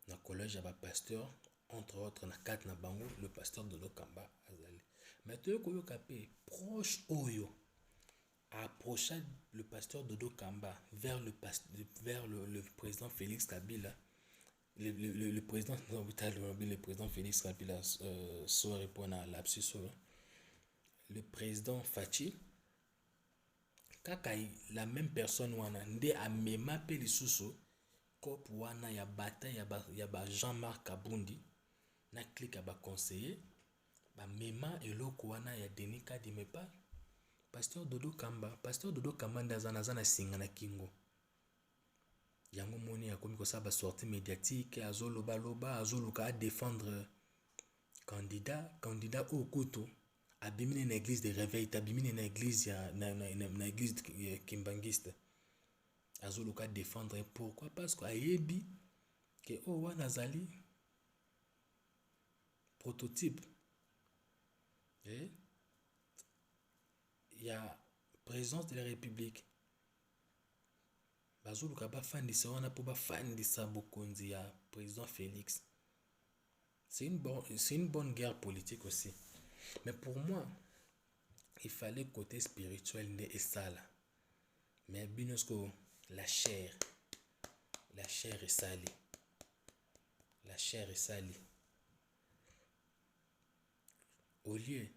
un collège à pasteur, entre autres, na 4 na bango, le pasteur Dodo Kamba azali. Mais tu es proche Oyo approcha le pasteur Dodo Kamba vers le président Félix Kabila. Le président le président Félix Kabila soit répondre à l'absus. Le président Fachi kaka la même personne wana nde amema pe lisusu kop wana ya bataille ya ba Jean-Marc Kabundi na clique ya ba conseiller ba mema eloko wana ya Denis Kadima pa pasteur Dodo Kamba ndazana singa na kingo yango moni ya komi ko sa ba sortie médiatique azoloba azoluka a défendre candidat au couteau abimine na église de réveil abimine na église ya na église kimbangiste azoluka défendre. Pourquoi? Parce que ayebi que wana zali prototype il y a présidence de la République bazoluka bafandisa wana po bafandisa bokonzi ya président Félix c'est une bonne guerre politique aussi. Mais pour moi, il fallait côté spirituel et ça là. Mais binosko, la chair, la chair est salée. La chair est salée. Au lieu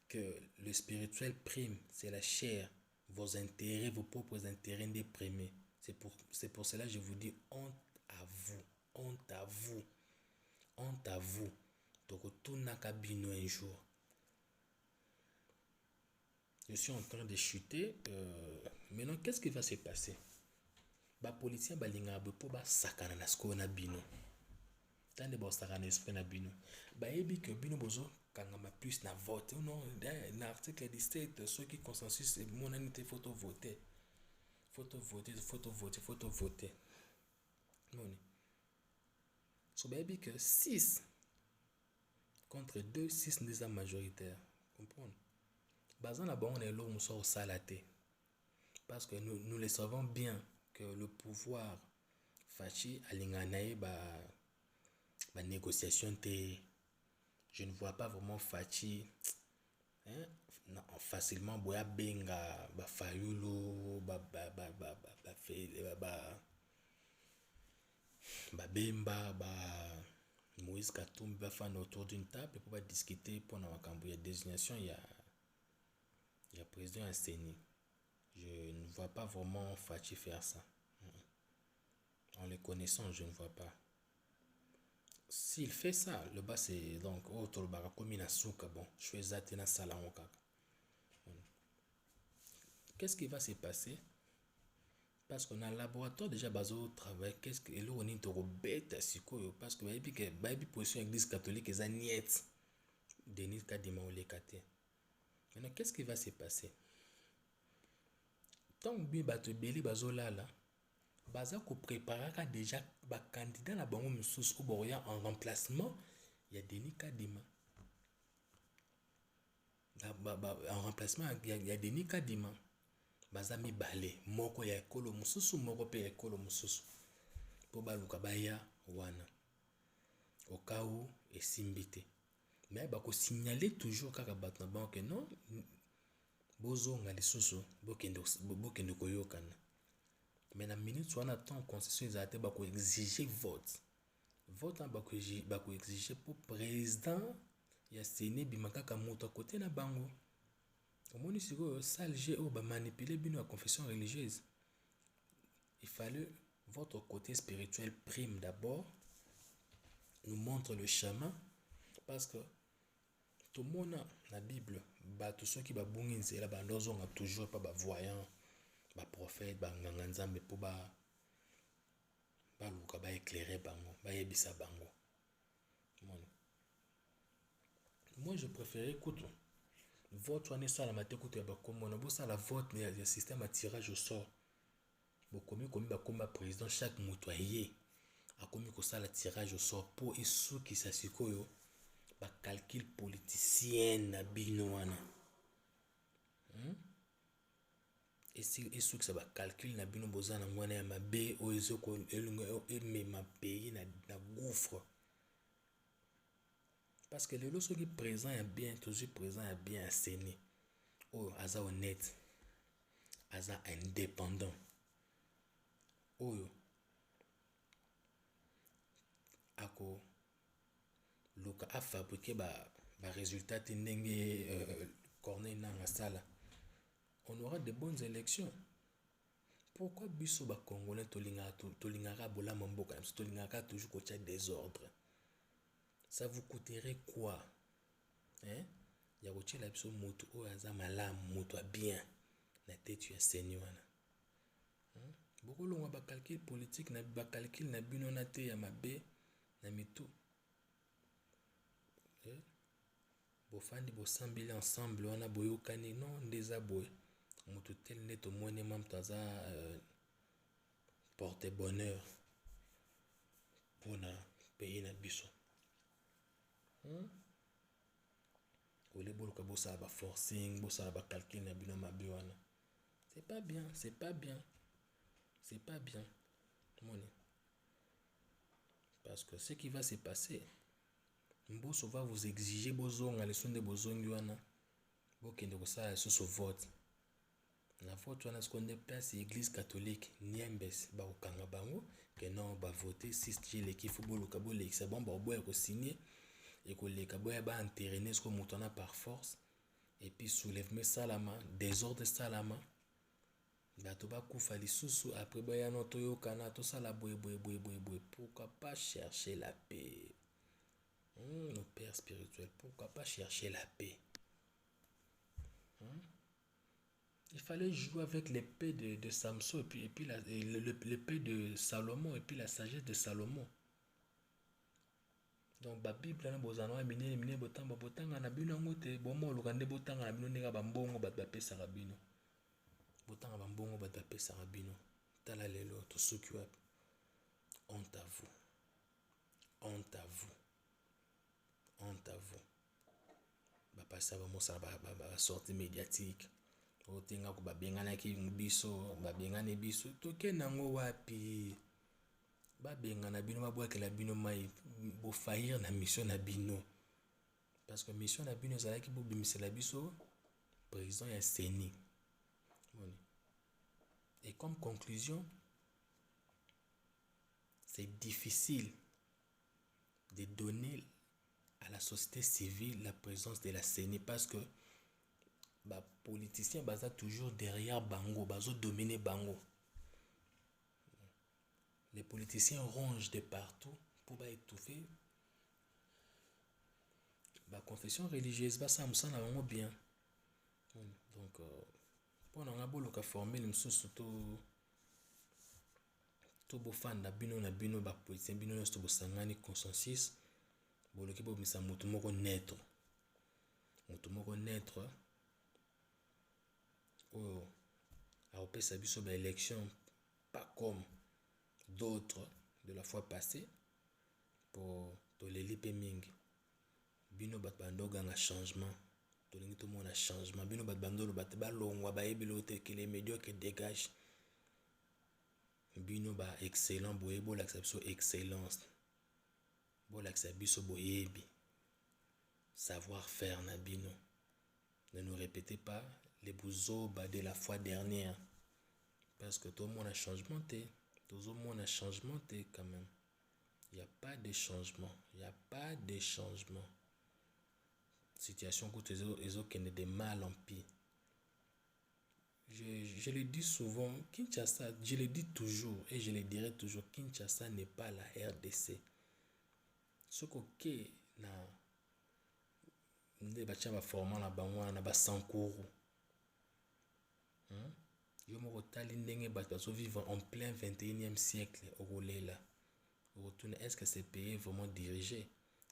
que le spirituel prime, c'est la chair, vos intérêts, vos propres intérêts déprimés. C'est pour cela que je vous dis honte à vous, honte à vous, honte à vous. Donc, retourne à Cabino un jour. Je suis en train de chuter. Maintenant, qu'est-ce qui va se passer? Ba policier balinga pour ba sakana na sko na bino. Tande ba sakana esprit na bino. Ba ebi que bino bozo kangama plus na vote. Non, dans l'article 17, ceux qui consensus c'est mon anité photo voter. Photo voter, photo voter, photo voter. Non. So ba ebi que 6 contre 2, 6 déjà majoritaire. Comprendre? Bazan bon on est là on sort salaté. Parce que nous le savons bien que le pouvoir Fachi alinganae ba négociation te. Je ne vois pas vraiment Fachi hein, facilement boya benga ba fayulo ba bemba ba Moïse Katumbi va faire autour d'une table pour discuter pour la désignation il y a président Asseni. Je ne vois pas vraiment Fachi faire ça. En les connaissant, je ne vois pas. S'il fait ça, le bas c'est donc autre bara comme une souka bon, je fais ça dans salon kaka. Qu'est-ce qui va se passer? Parce qu'on a un laboratoire déjà basé au travail, qu'est-ce que là on est trop bête parce que baby position église catholique est niette. Denis Kadima ou les kate. Maintenant qu'est-ce qui va se passer? Tant que bato beli bazo là baza ko préparer déjà ba candidat na bango mususu au boria en remplacement il y a Denis Kadima. En remplacement il y a Denis Kadima. Baza mi balé moko ya ekolo mususu moko pe ekolo mususu. Po baluka baya wana. Au cas où et simbité. Mais bako signaler toujours kaka bato na bango que non bozo nga lisusu bokende koyokana. Mais na minute on attend constitution exate bako exiger vote. Vote bako exiger pour président ya Séné bimakaka moto à côté na bango. Omoni siko salge o ba manipuler bino à confession religieuse. Il fallait votre côté spirituel prime d'abord nous montre le chemin parce que tout le monde la Bible tous ceux qui ba bungi nzela ba ndozo nga toujours pas ba voyant ba prophète ba nganga nzambe pour ba luka ba éclairer bango ba yebisa bango. Moi je préférais écoute vote on est ça la maté écoute ba comme on a la vote mais il y a système à tirage au sort. Bo komi ba comme président chaque motoyer a komi ko ça la tirage au sort pour isu qui s'asikoyo ba calcul politicien na bino wana. Et ce que ça va calculer na bino bozana mwana ya mabe ozo ko elunga ma pays na gouffre. Parce que le lorsque qui présent est bien toujours présent est bien asséné. Oh aza honnête. Aza indépendant. Oh ako loka a fabriqué ba résultat ndenge Corneille na sala. On aura de bonnes élections. Pourquoi biso ba congolais tolingara bola mboka tolingara toujours ko tia désordre? Ça vous coûterait quoi? Hein? Ya ko tia la biso moto o aza malamu moto bien na tête ya Seigneur. Beaucoup longa ba calcul politique na ba calcul na bino na te ya mabe na mitu. Bofandi bosambili ensemble wana boyokani non ndeza boye moto tel neto mone mamtaza porter bonheur pour na pays na biso. Ole boluka bosa ba forcing bosa ba calcul na bino mabe wana. C'est pas bien, c'est pas bien. C'est pas bien. Moni. Parce que ce qui va se passer, Mbosso va vous exiger bozonga les sonde bozongi wana bokende kosala lisusu vote. La vote wana seconde place église catholique Niembes bakokanga bango que non ba voter 6 jileki football kabo lekisa bon ba boya ko signer et ko leka boya ba entériner ce ko mutana par force et puis soulèvement salama désordre salama bato bakufa lisusu après boya no toyokana to sala boye pourquoi pas chercher la paix. Nos pères spirituels, pourquoi pas chercher la paix? Il fallait jouer avec l'épée de Samson et puis l'épée de Salomon et puis la sagesse de Salomon. Donc la Bible na bozana mine botanga na bino ngote bomo lokande botanga na bino ndeka bambongo bat bapesa rabino. Botanga bambongo bat bapesa rabino. Tala lelo to soki wapi. Honte à vous. Honte à vous. Honte à vous. Bapasa bamosala ba sortie médiatique. Otenga ko babengana ki biso babengane biso toke nango wapi babengana bino babwakela bino mai bo faillir na mission na bino parce que mission na bino ezalaki bo bimisela biso président ya CENI. Et comme conclusion, c'est difficile de donner à la société civile la présence de la CENI parce que les politiciens sont toujours derrière Bango, bazo dominer Bango. Les politiciens rongent de partout pour étouffer. La confession religieuse, ça me semble vraiment bien. Donc, pour nous avoir formé, nous sommes tout beau fan na bino ba politicien bino nous bo sangani consensus boloki bo misa mutu moko naître oh a opesa biso ba élection pas comme d'autres de la fois passée pour toleli pe mingi bino bat bandoga na changement tolingi to mona changement bino bat bandolo bat balongwa ba yebilo te que les médiocres dégagent bino ba excellent boye bo l'acception excellence bo l'acception boyebi savoir faire na bino. Ne nous répétez pas les bouzoba de la fois dernière parce que tout le monde a changement tout le monde a changement quand même. Il n'y a pas de changement, il n'y a pas de changement. Situation que les autres de mal en pire. Je le dis souvent, Kinshasa, je le dis toujours et je le dirai toujours, Kinshasa n'est pas la RDC. Ce que na nde bacha ba format na bango na ba sankuru. Yo moko tali ndenge bato vivre en plein 21e siècle au Rolela. Est-ce que c'est pays vraiment dirigé?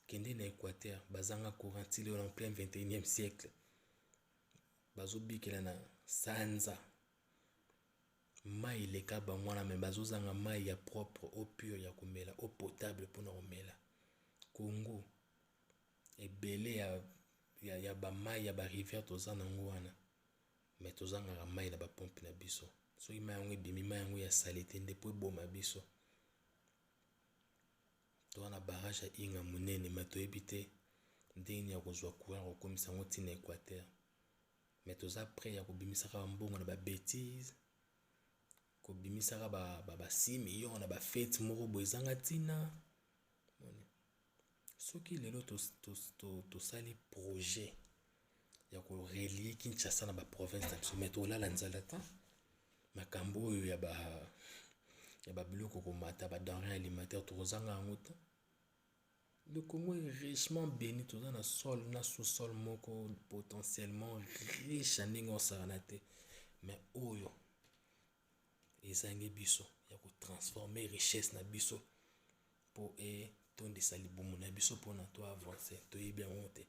Kende na Équateur, bazanga courant en plein 21e siècle. Bazo bikela na sanza. Mai leka bangwana me bazo zanga mai ya propre, eau pure ya komela, eau potable pour na komela. Congo ebele ya ba mai ya ba rivière tozana ngwana. Mais tozanga ga mai na ba pompe na biso. So ima yango ebimi mai yango ya salite ndepo eboma biso. To na barrage ya inga munene mato ebite ndeni ya kozwa courant kokomisa ngo tina Équateur. Mais toza prêt ya kobimisa ka mbongo na ba bêtise. Kobimisa ka ba 6 millions na ba fête moko boezanga tina. Soki lelo to sali projet ya ko relier Kinshasa na ba province na biso mais to la nzala ta makambo oyo ya ba biloko ko mata ba denrées alimentaires to zanga ngota. Le Congo est richement béni tout dans sol na sous-sol moko potentiellement riche en ingosarnate mais oyo ezangi biso ya ko transformer richesse na biso pour ton de salibumu na biso pour na to avancer to y bien honte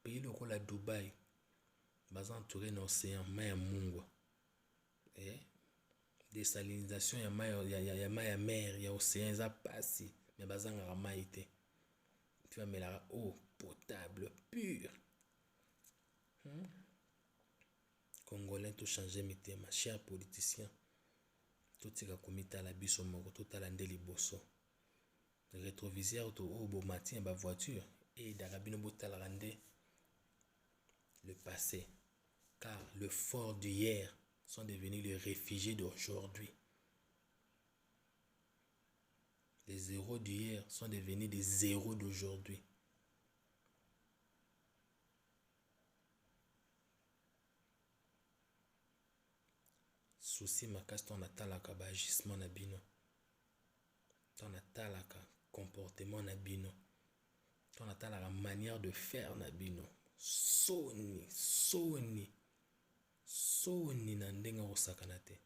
pays lokola la Dubaï bas entouré d'un océan mai mungwa désalinisation ya mai ya mai ya mer ya océan za passi mais bazanga ra mai te tu vas mettre la eau potable pure. Congolais tout changer mitema chers politiciens totika komitala biso moko totala nde liboso. Rétroviseur to o bo matin ba voiture et darabino botalaka nde le passé, car le fort d'hier sont devenus les réfugiés d'aujourd'hui. Les zéros d'hier sont devenus des zéros d'aujourd'hui. Souci makasi ton atalaka ba agissement na bino. Ton atalaka comportement na bino. Ton atalaka manière de faire na bino. Soni na ndenge osakana te.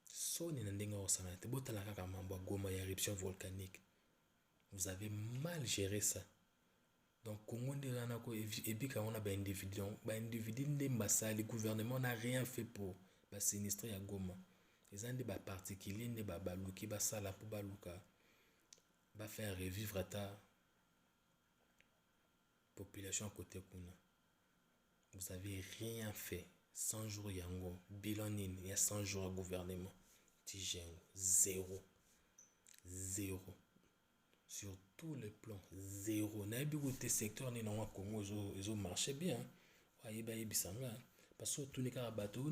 Soni na ndenge osakana te. Botala kaka mambo Goma ya éruption volcanique. Vous avez mal géré ça. Donc Congo nde rana ko ebika on a ba individu nde mbasali gouvernement n'a rien fait pour ba sinistre ya Goma. Les andi ba particulier nde ba baluki ba sala pour baluka ba faire revivre ta population côté kuna. Vous avez rien fait. 100 jours yango bilan nini il y a 100 jours au gouvernement. Tigène zéro sur tous les plans, zéro. Na ebi côté secteur ni na Congo ils ont marché bien. Ayeba ebisanga parce que tout les cas bateau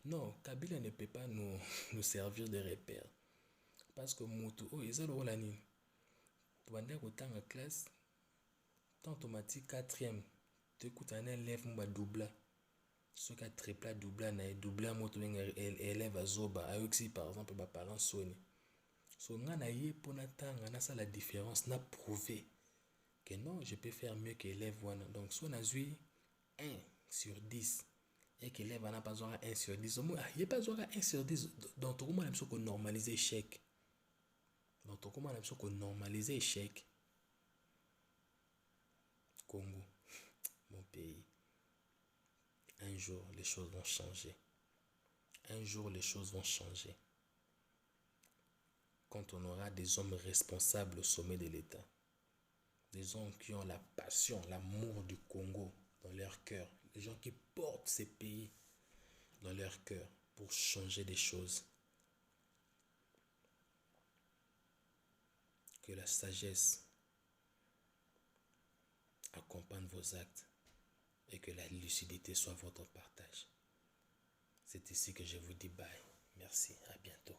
non, Kabila ne peut pas nous servir de repère. Parce que mutu oh ezalo la ni. Tobanda ko tanga classe tant automatique 4e. Tu écoutes un élève mba doubla. Ce qui a triplé doubla na doubla moto élève azoba ayoxi par exemple ba parents soni. So nga na ye pona tanga na ça la différence n'a prouvé que non, je peux faire mieux que l'élève wana. Donc si on a eu 1 sur 10 et que l'élève n'a pas besoin 1 sur 10, il n'y a pas besoin 1 sur 10. Donc comment on a normaliser échec. Donc comment on a normaliser échec. Congo, mon pays. Un jour, les choses vont changer. Un jour, les choses vont changer. Quand on aura des hommes responsables au sommet de l'État. Des hommes qui ont la passion, l'amour du Congo dans leur cœur. Des gens qui portent ces pays dans leur cœur pour changer des choses. Que la sagesse accompagne vos actes et que la lucidité soit votre partage. C'est ici que je vous dis bye. Merci, à bientôt.